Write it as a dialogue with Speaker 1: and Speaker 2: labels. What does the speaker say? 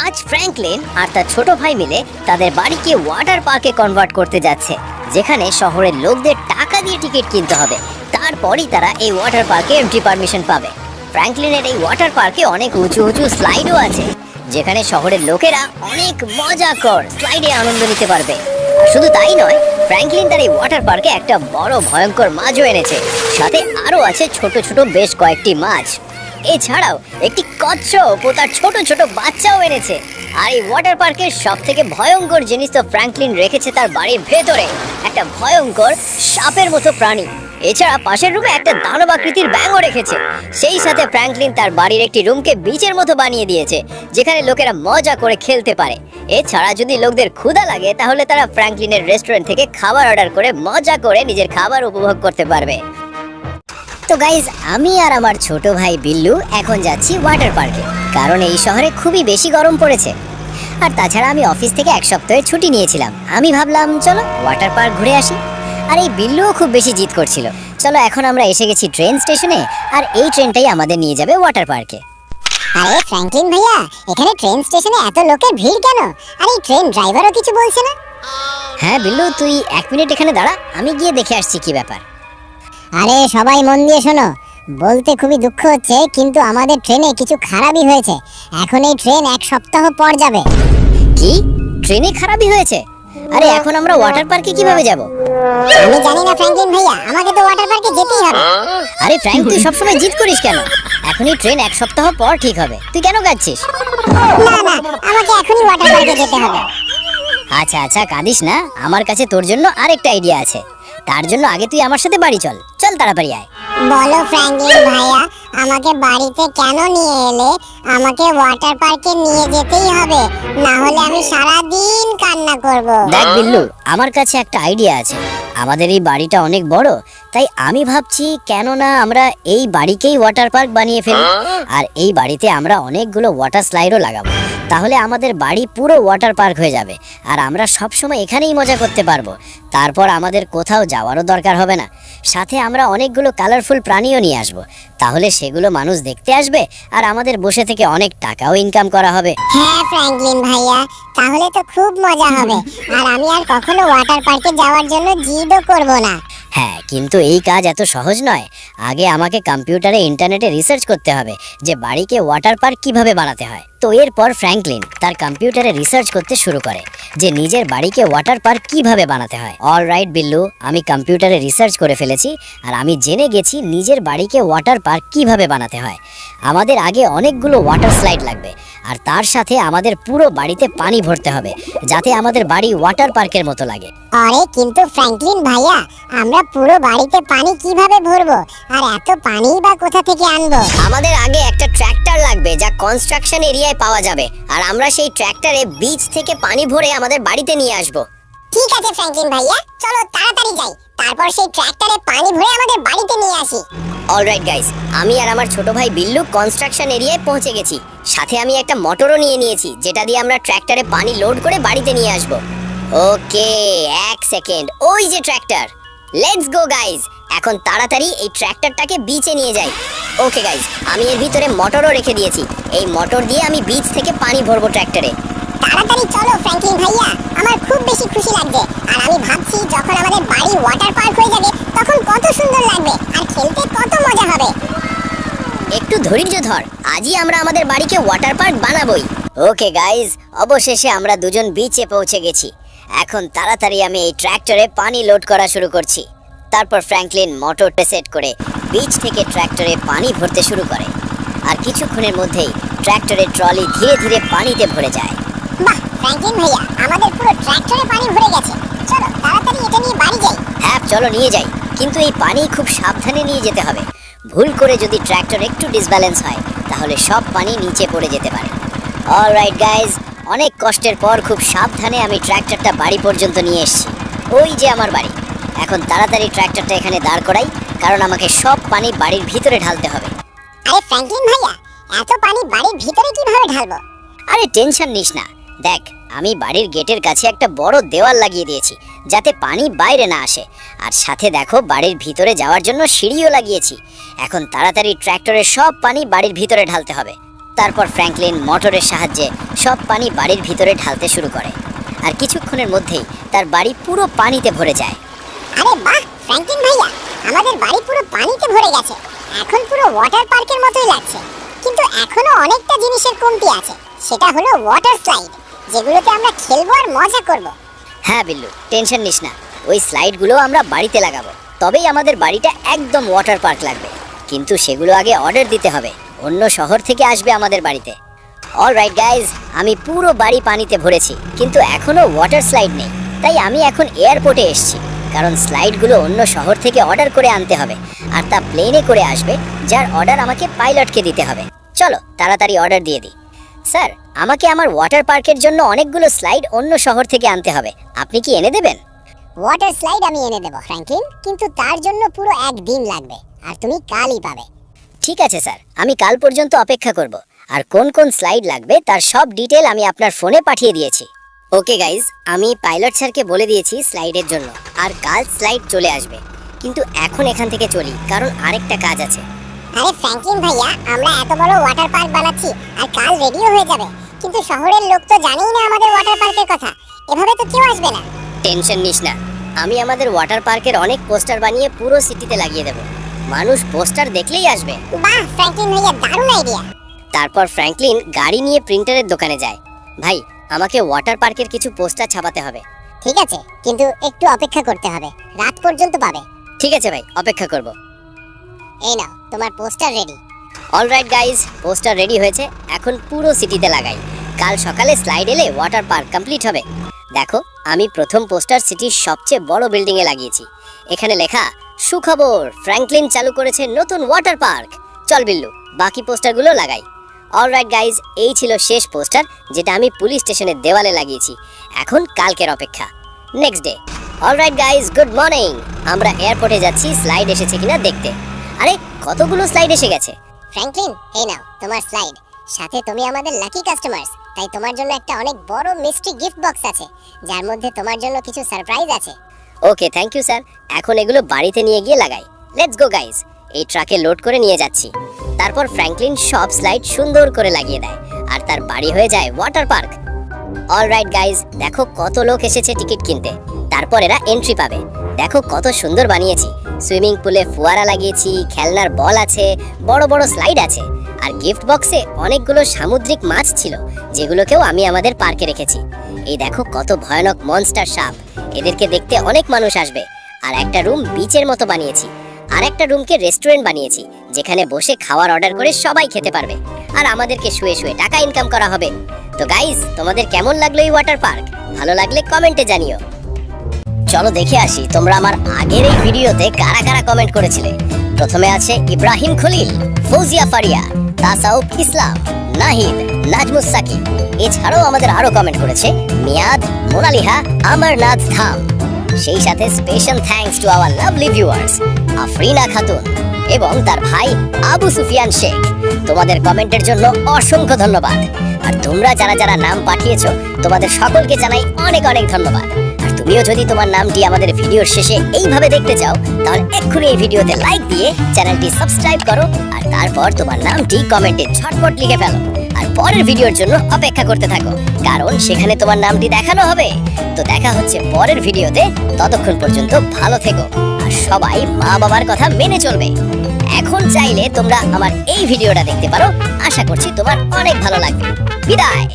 Speaker 1: আজ ফ্র্যাঙ্কলিন আর তার ছোট ভাই মিলে তাদের বাড়িকে ওয়াটার পার্কে কনভার্ট করতে যাচ্ছে, যেখানে শহরের লোকদের টাকা দিয়ে টিকিট কিনতে হবে। তারপরই তারা এই ওয়াটার পার্কে এন্ট্রি পারমিশন পাবে। ফ্র্যাঙ্কলিনের এই ওয়াটার পার্কে অনেক উঁচু উঁচু স্লাইডও আছে, যেখানে শহরের লোকেরা অনেক মজা কর স্লাইডে আনন্দ নিতে পারবে। শুধু তাই নয়, ফ্র্যাঙ্কলিন তার এই ওয়াটার পার্কে একটা বড় ভয়ঙ্কর মাছও এনেছে, সাথে আরো আছে ছোট ছোট বেশ কয়েকটি মাছ। এছাড়াও একটি কচ্ছপ ও তার ছোট ছোট বাচ্চাও এনেছে। আর এই ওয়াটার পার্কের সব থেকে ভয়ঙ্কর জিনিস তো ফ্র্যাঙ্কলিন রেখেছে তার বাড়ির ভেতরে, একটা ভয়ঙ্কর সাপের মতো প্রাণী। এছাড়া পাশের রুমে একটা দানব আকৃতির ব্যাঙও রেখেছে। সেই সাথে ফ্র্যাঙ্কলিন তার বাড়ির একটি রুমকে বিচের মতো বানিয়ে দিয়েছে, যেখানে লোকেরা মজা করে খেলতে পারে। এছাড়া যদি লোকদের ক্ষুধা লাগে, তাহলে তারা ফ্র্যাঙ্কলিনের রেস্টুরেন্ট থেকে খাবার অর্ডার করে মজা করে নিজের খাবার উপভোগ করতে পারবে। তো গাইজ, আমি আর আমার ছোট ভাই বিল্লু এখন যাচ্ছি ওয়াটার পার্কে, কারণ এই শহরে খুবই বেশি গরম পড়েছে। আর তাছাড়া আমি অফিস থেকে এক সপ্তাহের ছুটি নিয়েছিলাম। আমি ভাবলাম চলো ওয়াটার পার্ক ঘুরে আসি। আর এই বিল্লুও খুব বেশি জিদ করছিল। চলো, এখন আমরা এসে গেছি ট্রেন স্টেশনে, আর এই ট্রেনটাই আমাদের নিয়ে যাবে ওয়াটার পার্কে।
Speaker 2: আরে ফ্র্যাঙ্কলিন ভাইয়া, এখানে ট্রেন স্টেশনে এত লোকের ভিড় কেন? আর এই ট্রেন ড্রাইভারও কিছু বলছে না?
Speaker 1: হ্যাঁ বিল্লু, তুই 1 মিনিট এখানে দাঁড়া, আমি গিয়ে দেখে আসছি কি ব্যাপার।
Speaker 2: আরে সবাই মন দিয়ে শোনো, বলতে খুবই দুঃখ হচ্ছে, কিন্তু আমাদের ট্রেনে কিছু খারাপই হয়েছে। এখন এই ট্রেন 1 সপ্তাহ পর যাবে।
Speaker 1: কি? ট্রেনে খারাপই হয়েছে? আরে এখন আমরা ওয়াটার পার্কে কিভাবে যাব?
Speaker 2: আমি জানি না ফ্র্যাঙ্কলিন ভাইয়া, আমাকে তো ওয়াটার পার্কে যেতেই হবে।
Speaker 1: আরে ফ্র্যাঙ্ক, তুই সবসময় জিদ করিস কেন? এখনই ট্রেন 1 সপ্তাহ পর ঠিক হবে, তুই কেন কাঁদছিস?
Speaker 2: না না, আমাকে এখনই ওয়াটার পার্কে যেতে হবে।
Speaker 1: আচ্ছা আচ্ছা, কাঁদিস না, আমার কাছে তোর জন্য আরেকটা আইডিয়া আছে। তার জন্য আগে তুই আমার সাথে বাড়ি চল, চল তাড়াতাড়ি আয়।
Speaker 2: বলো ফ্র্যাঙ্কলিন ভাইয়া, আমাকে বাড়িতে কেন নিয়ে এলে? আমাকে ওয়াটার পার্কে নিয়ে যেতেই হবে, না হলে আমি সারা দিন কান্না করব।
Speaker 1: দেখ বিল্লু, আমার কাছে একটা আইডিয়া আছে। আমাদের এই বাড়িটা অনেক বড়, তাই আমি ভাবছি কেন না আমরা এই বাড়িকেই ওয়াটার পার্ক বানিয়ে ফেলি। আর এই বাড়িতে আমরা অনেকগুলো ওয়াটার স্লাইডও লাগাবো, তাহলে আমাদের বাড়ি পুরো ওয়াটার পার্ক হয়ে যাবে। আর আমরা সব সময় এখানেই মজা করতে পারবো। তারপর আমাদের কোথাও যাওয়ারও দরকার হবে না। সাথে আমরা অনেকগুলো কালারফুল প্রাণীও নিয়ে আসবো, তাহলে সেগুলো মানুষ দেখতে আসবে, আর আমাদের বসে থেকে অনেক টাকাও ইনকাম করা হবে।
Speaker 2: হ্যাঁ ফ্র্যাঙ্কলিন ভাইয়া, তাহলে তো খুব মজা হবে, আর আমি আর কখনো ওয়াটার পার্কে যাওয়ার জন্য জিদও করব না।
Speaker 1: হ্যাঁ, কিন্তু এই কাজ এত সহজ নয়। আগে আমাকে কম্পিউটারে ইন্টারনেটে রিসার্চ করতে হবে যে বাড়িকে ওয়াটার পার্ক কিভাবে বানাতে হয়। তো এরপর ফ্র্যাঙ্কলিন তার কম্পিউটারে রিসার্চ করতে শুরু করে যে নিজের বাড়িকে ওয়াটার পার্ক কিভাবে বানাতে হয়। অলরাইট বিল্লু, আমি কম্পিউটারে রিসার্চ করে ফেলেছি, আর আমি জেনে গেছি নিজের বাড়িকে ওয়াটার পার্ক কিভাবে বানাতে হয়। আমাদের আগে অনেকগুলো ওয়াটার স্লাইড লাগবে, আর তার সাথে আমাদের পুরো বাড়িতে পানি ভরতে হবে, যাতে আমাদের বাড়ি ওয়াটার পার্কের মতো লাগে।
Speaker 2: আরে কিন্তু ফ্র্যাঙ্কলিন ভাইয়া, আমরা পুরো বাড়িতে পানি কিভাবে ভরবো? আর এত পানি বা কোথা থেকে আনবো?
Speaker 1: আমাদের আগে একটা ট্র্যাক্টর লাগবে, যা কনস্ট্রাকশন এরিয়ায় পাওয়া যাবে, আর আমরা সেই ট্র্যাক্টরে বীজ থেকে পানি ভরে আমাদের বাড়িতে নিয়ে আসব।
Speaker 2: ঠিক আছে ফ্র্যাঙ্কলিন ভাইয়া, চলো তাড়াতাড়ি যাই, তারপর সেই ট্র্যাক্টরে পানি ভরে আমাদের বাড়িতে নিয়ে আসি।
Speaker 1: অলরাইট গাইস, আমি আর আমার ছোট ভাই বিল্লু কনস্ট্রাকশন এরিয়ায় পৌঁছে গেছি। সাথে আমি একটা মোটরও নিয়ে নিয়েছি, যেটা দিয়ে আমরা ট্র্যাক্টরে পানি লোড করে বাড়িতে নিয়ে আসব। ওকে, 1 সেকেন্ড, ওই যে ট্র্যাক্টর। লেটস গো গাইস, এখন তাড়াতাড়ি এই ট্র্যাক্টরটাকে বিচে নিয়ে যাই। ওকে গাইস, আমি এর ভিতরে মোটরও রেখে দিয়েছি। এই মোটর দিয়ে আমি বিচ থেকে পানি ভরবো ট্র্যাক্টরে।
Speaker 2: তাড়াতাড়ি চলো ফ্র্যাঙ্কলিন ভাইয়া, আমার খুব বেশি খুশি লাগছে। আর আমি ভাবছি যখন আমাদের বাড়ি ওয়াটার পার্ক হয়ে যাবে, তখন কত সুন্দর লাগবে আর খেলতে কত মজা হবে।
Speaker 1: একটু ধৈর্য ধর, আজই আমরা আমাদের বাড়িকে ওয়াটার পার্ক বানাবোই। ওকে গাইস, অবশেষে আমরা দুজন বিচে পৌঁছে গেছি। এখন তাড়াতাড়ি আমি এই ট্র্যাক্টরে পানি লোড করা শুরু করছি। তারপর ফ্র্যাঙ্কলিন মোটরটা সেট করে বিচ থেকে ট্র্যাক্টরে পানি ভরতে শুরু করে, আর কিছুক্ষণের মধ্যেই ট্র্যাক্টরের ট্রলি ধীরে ধীরে পানিতে ভরে যায়।
Speaker 2: বাহ ফ্র্যাঙ্কলিন ভাইয়া, আমাদের পুরো ট্র্যাক্টরে পানি ভরে গেছে। চলো তাড়াতাড়ি এটা নিয়ে বাড়ি যাই।
Speaker 1: হ্যাঁ চলো নিয়ে যাই, কিন্তু এই পানি খুব সাবধানে নিয়ে যেতে হবে। ভুল করে যদি ট্র্যাক্টর একটু ডিসব্যালেন্স হয়, তাহলে সব পানি নিচে পড়ে যেতে পারে। অলরাইট গাইজ, অনেক কষ্টের পর খুব সাবধানে আমি ট্র্যাক্টরটা বাড়ি পর্যন্ত নিয়ে এসেছি। ওই যে আমার বাড়ি। এখন তাড়াতাড়ি ট্র্যাক্টরটা এখানে দাঁড় করাই, কারণ আমাকে সব পানি বাড়ির ভিতরে ঢালতে হবে।
Speaker 2: আরে ফ্র্যাঙ্কলিন ভাইয়া, এত পানি বাড়ির ভিতরে কিভাবে ঢালবো?
Speaker 1: আরে টেনশন নিস না, দেখ আমি বাড়ির গেটের কাছে একটা বড় দেওয়াল লাগিয়ে দিয়েছি, যাতে পানি বাইরে না আসে। আর সাথে দেখো, বাড়ির ভিতরে যাওয়ার জন্য সিঁড়িও লাগিয়েছি। এখন তাড়াতাড়ি ট্র্যাক্টরের সব পানি বাড়ির ভিতরে ঢালতে হবে। তারপর ফ্র্যাঙ্কলিন মোটরের সাহায্যে সব পানি বাড়ির ভিতরে ঢালতে শুরু করে আর কিছুক্ষণের মধ্যেই তার বাড়ি পুরো পানিতে ভরে যায়।
Speaker 2: আরে বাহ ফ্র্যাঙ্কলিন ভাইয়া, আমাদের বাড়ি পুরো পানিতে ভরে গেছে। এখন পুরো ওয়াটার পার্কের মতোই লাগছে। কিন্তু এখনো অনেকটা জিনিসের কমতি আছে, সেটা হলো ওয়াটার স্লাইড, যেগুলোতে আমরা খেলবো আর মজা করব।
Speaker 1: হ্যাঁ বিল্লু, টেনশন নিস না, ওই স্লাইডগুলো আমরা বাড়িতে লাগাবো, তবেই আমাদের বাড়িটা একদম ওয়াটার পার্ক লাগবে। কিন্তু সেগুলো আগে অর্ডার দিতে হবে, অন্য শহর থেকে আসবে আমাদের বাড়িতে। অলরাইট গাইজ, আমি পুরো বাড়ি পানিতে ভরেছি, কিন্তু এখনো ওয়াটার স্লাইড নেই। তাই আমি এখন এয়ারপোর্টে এসেছি, কারণ স্লাইডগুলো অন্য শহর থেকে অর্ডার করে আনতে হবে, আর তা প্লেনে করে আসবে, যার অর্ডার আমাকে পাইলটকে দিতে হবে। চলো তাড়াতাড়ি অর্ডার দিয়ে দিই। স্যার, আমাকে আমার ওয়াটার পার্কের জন্য অনেকগুলো স্লাইড অন্য শহর থেকে আনতে হবে, আপনি কি এনে দেবেন?
Speaker 2: ওয়াটার স্লাইড আমি এনে দেবো ফ্র্যাঙ্কলিন, কিন্তু তার জন্য পুরো 1 দিন লাগবে, আর তুমি কালই পাবে।
Speaker 1: ঠিক আছে স্যার, আমি কাল পর্যন্ত অপেক্ষা করব, আর কোন কোন স্লাইড লাগবে তার সব ডিটেল আমি আপনার ফোনে পাঠিয়ে দিয়েছি। ওকে গাইজ, আমি পাইলট স্যারকে বলে দিয়েছি স্লাইডের জন্য, আর কাল স্লাইড চলে আসবে। কিন্তু এখন এখান থেকে চলি, কারণ আরেকটা কাজ আছে।
Speaker 2: আরে ফ্র্যাঙ্কলিন ভাইয়া, আমরা এত বড় ওয়াটার পার্ক বানাচ্ছি আর কাল রেডিও হয়ে যাবে, কিন্তু শহরের লোক তো জানেই না আমাদের ওয়াটার পার্কের কথা, এভাবে তো কেউ আসবে না।
Speaker 1: টেনশন নিস না, আমি আমাদের ওয়াটার পার্কের অনেক পোস্টার বানিয়ে পুরো সিটিতে লাগিয়ে দেব, মানুষ পোস্টার দেখলেই আসবে।
Speaker 2: বাহ ফ্র্যাঙ্কলিন ভাইয়া, দারুণ আইডিয়া।
Speaker 1: তারপর ফ্র্যাঙ্কলিন গাড়ি নিয়ে প্রিন্টারের দোকানে যায়। ভাই, আমাকে ওয়াটার পার্কের কিছু পোস্টার ছাপাতে হবে।
Speaker 2: ঠিক আছে, কিন্তু একটু অপেক্ষা করতে হবে, রাত পর্যন্ত পাবে।
Speaker 1: ঠিক আছে ভাই, অপেক্ষা করব।
Speaker 2: এই নাও তোমার poster ready.
Speaker 1: Alright guys, poster ready হয়েছে, এখন পুরো সিটিতে লাগাই। কাল সকালে স্লাইড এলে ওয়াটার পার্ক কমপ্লিট হবে। দেখো, আমি প্রথম পোস্টার সিটির সবচেয়ে বড় বিল্ডিং এ লাগিয়েছি। এখানে লেখা, সুখবর, ফ্র্যাঙ্কলিন চালু করেছে নতুন ওয়াটার পার্ক। চল বিল্লু, বাকি পোস্টারগুলো লাগাই। অলরাইট গাইজ, এই ছিল শেষ পোস্টার, যেটা আমি পুলিশ স্টেশনের দেওয়ালে লাগিয়েছি। এখন কালকের অপেক্ষা, next day. Alright guys, good morning. আমরা এয়ারপোর্টে যাচ্ছি স্লাইড এসেছে কিনা দেখতে। আরে, কতগুলো স্লাইড এসে গেছে।
Speaker 2: ফ্র্যাঙ্কলিন, এই নাও তোমার স্লাইড। সাথে তুমি আমাদের লাকি কাস্টমার্স, তাই তোমার জন্য একটা অনেক বড় মিষ্টি গিফট বক্স আছে, যার মধ্যে তোমার জন্য কিছু সারপ্রাইজ আছে।
Speaker 1: ওকে, থ্যাংক ইউ স্যার। এখন এগুলো বাড়িতে নিয়ে গিয়ে লাগাই। লেটস গো গাইজ, এই ট্রাকে লোড করে নিয়ে যাচ্ছি। তারপর ফ্র্যাঙ্কলিন সব স্লাইড সুন্দর করে লাগিয়ে দেয়, আর তার বাড়ি হয়ে যায় ওয়াটার পার্ক। অলরাইট গাইজ, দেখো কত লোক এসেছে টিকিট কিনতে। তারপর এরা এন্ট্রি পাবে। দেখো কত সুন্দর বানিয়েছি, সুইমিং পুলে ফোয়ারা লাগিয়েছি, খেলনার বল আছে, বড় বড় স্লাইড আছে, আর গিফট বক্সে অনেকগুলো সামুদ্রিক মাছ ছিল, যেগুলোকেও আমি আমাদের পার্কে রেখেছি। এই দেখো কত ভয়ানক মনস্টার সাপ, এদেরকে দেখতে অনেক মানুষ আসবে। আর একটা রুম বিচের মতো বানিয়েছি, আর একটা রুমকে রেস্টুরেন্ট বানিয়েছি, যেখানে বসে খাওয়ার অর্ডার করে সবাই খেতে পারবে, আর আমাদেরকে শুয়ে শুয়ে টাকা ইনকাম করা হবে। তো গাইজ, তোমাদের কেমন লাগলো এই ওয়াটার পার্ক? ভালো লাগলে কমেন্টে জানিও। চলো দেখে আসি তোমরা আমার আগের এই ভিডিওতে কারা কারা কমেন্ট করেছিলে। প্রথমে আছে ইব্রাহিম খলিল, ফৌজিয়া ফারিয়া, তাসাউফ ইসলাম, নাহিদ, নাজমুস সাকিব। এছাড়াও আমাদের আরো কমেন্ট করেছে মিয়াদ, মোনালিহা, অমরনাথ ধাম। সেই সাথে special thanks to our lovely viewers Afrina Khatun এবং তার ভাই আবু সুফিয়ান শেখ। তোমাদের কমেন্টের জন্য অসংখ্য ধন্যবাদ। আর তোমরা যারা যারা নাম পাঠিয়েছো, তোমাদের সকলকে জানাই অনেক অনেক ধন্যবাদ। আর তুমিও যদি তোমার নামটি আমাদের ভিডিওর শেষে এইভাবে দেখতে চাও, তাহলে এক্ষুনি এই ভিডিওতে লাইক দিয়ে চ্যানেলটি সাবস্ক্রাইব করো, আর তারপর তোমার নামটি কমেন্টে ঝটপট লিখে ফেলো। আর পরের ভিডিওর জন্য অপেক্ষা করতে থাকো, কারণ সেখানে তোমার নামটি দেখানো হবে। তো দেখা হচ্ছে পরের ভিডিওতে, ততক্ষণ পর্যন্ত ভালো থেকো, আর সবাই মা বাবার কথা মেনে চলবে। এখন চাইলে তোমরা আমার এই ভিডিওটা দেখতে পারো, আশা করছি তোমার অনেক ভালো লাগবে। বিদায়।